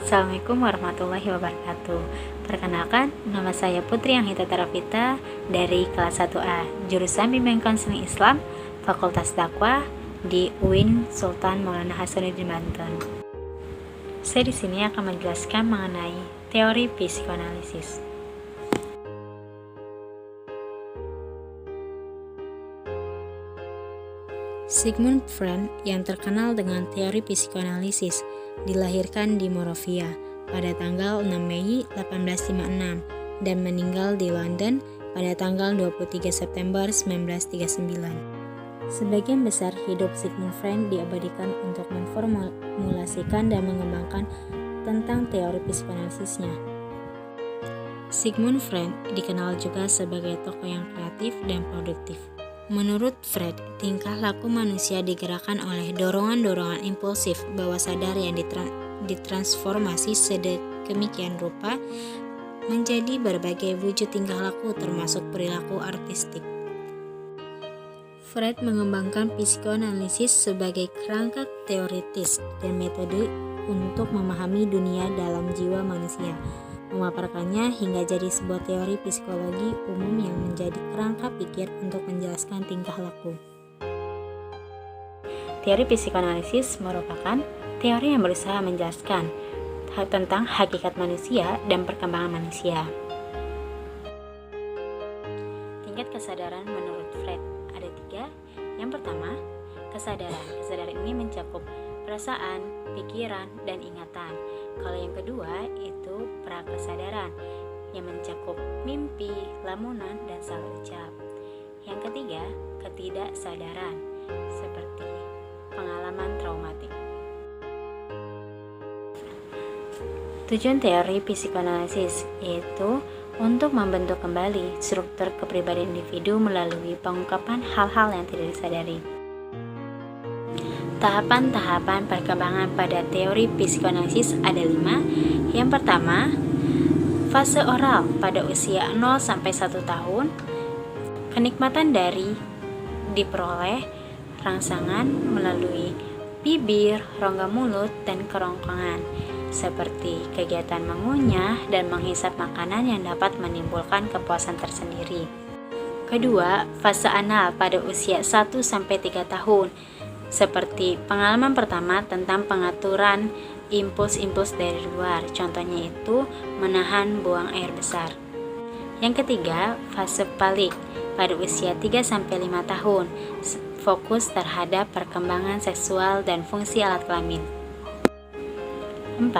Assalamualaikum warahmatullahi wabarakatuh. Perkenalkan, nama saya Putri Anghita Tarafita dari kelas 1A, jurusan Bimbingan Konseling Islam, Fakultas Dakwah di UIN Sultan Maulana Hasanuddin Banten. Saya di sini akan menjelaskan mengenai teori psikoanalisis. Sigmund Freud yang terkenal dengan teori psikoanalisis dilahirkan di Monrovia pada tanggal 6 Mei 1856 dan meninggal di London pada tanggal 23 September 1939. Sebagian besar hidup Sigmund Freud diabadikan untuk memformulasikan dan mengembangkan tentang teori psikoanalisisnya. Sigmund Freud dikenal juga sebagai tokoh yang kreatif dan produktif. Menurut Freud, tingkah laku manusia digerakkan oleh dorongan-dorongan impulsif bawah sadar yang ditransformasi sedemikian rupa menjadi berbagai wujud tingkah laku termasuk perilaku artistik. Freud mengembangkan psikoanalisis sebagai kerangka teoritis dan metode untuk memahami dunia dalam jiwa manusia, memaparkannya hingga jadi sebuah teori psikologi umum yang menjadi kerangka pikir untuk menjelaskan tingkah laku. Teori psikoanalisis merupakan teori yang berusaha menjelaskan tentang hakikat manusia dan perkembangan manusia. Tingkat kesadaran menurut Freud ada 3. Yang pertama, kesadaran. Kesadaran ini mencakup perasaan, pikiran, dan ingatan. Kalau yang kedua itu prakesadaran yang mencakup mimpi, lamunan, dan salah ucap. Yang ketiga, ketidaksadaran seperti pengalaman traumatik. Tujuan teori psikoanalisis yaitu untuk membentuk kembali struktur kepribadian individu melalui pengungkapan hal-hal yang tidak disadari. Tahapan-tahapan perkembangan pada teori psikoanalisis ada 5. Yang pertama, fase oral pada usia 0-1 tahun. Kenikmatan dari diperoleh rangsangan melalui bibir, rongga mulut, dan kerongkongan, seperti kegiatan mengunyah dan menghisap makanan yang dapat menimbulkan kepuasan tersendiri. Kedua, fase anal pada usia 1-3 tahun. Seperti pengalaman pertama tentang pengaturan impuls-impuls dari luar, contohnya itu menahan buang air besar. Yang ketiga, fase palik pada usia 3-5 tahun, fokus terhadap perkembangan seksual dan fungsi alat kelamin. 4.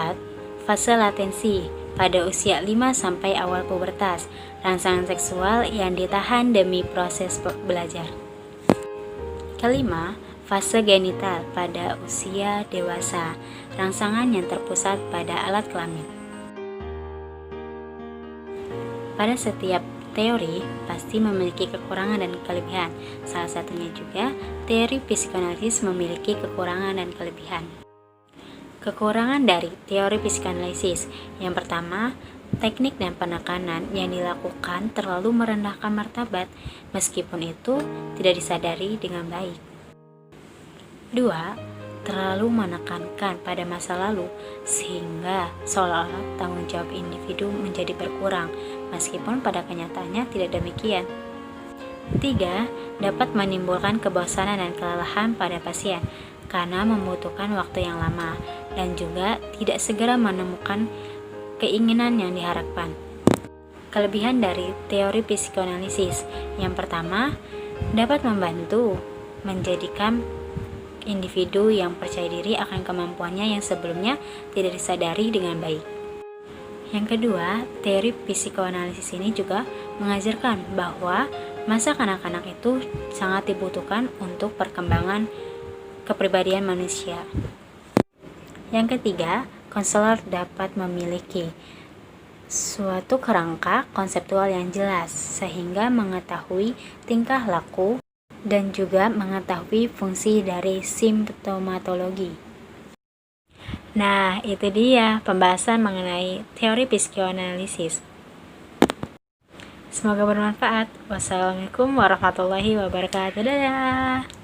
Fase latensi pada usia 5 sampai awal pubertas, rangsangan seksual yang ditahan demi proses belajar. Kelima, fase genital pada usia dewasa, rangsangan yang terpusat pada alat kelamin. Pada setiap teori pasti memiliki kekurangan dan kelebihan. Salah satunya juga teori psikoanalisis memiliki kekurangan dan kelebihan. Kekurangan dari teori psikoanalisis yang pertama, teknik dan penekanan yang dilakukan terlalu merendahkan martabat, meskipun itu tidak disadari dengan baik. 2. Terlalu menekankan pada masa lalu sehingga seolah-olah tanggung jawab individu menjadi berkurang, meskipun pada kenyataannya tidak demikian. 3. Dapat menimbulkan kebosanan dan kelelahan pada pasien karena membutuhkan waktu yang lama dan juga tidak segera menemukan keinginan yang diharapkan. Kelebihan dari teori psikoanalisis yang pertama, dapat membantu menjadikan individu yang percaya diri akan kemampuannya yang sebelumnya tidak disadari dengan baik. Yang kedua, teori psikoanalisis ini juga mengajarkan bahwa masa kanak-kanak itu sangat dibutuhkan untuk perkembangan kepribadian manusia. Yang ketiga, konselor dapat memiliki suatu kerangka konseptual yang jelas sehingga mengetahui tingkah laku dan juga mengetahui fungsi dari simptomatologi. Nah, itu dia pembahasan mengenai teori psikoanalisis. Semoga bermanfaat. Wassalamualaikum warahmatullahi wabarakatuh. Dadah.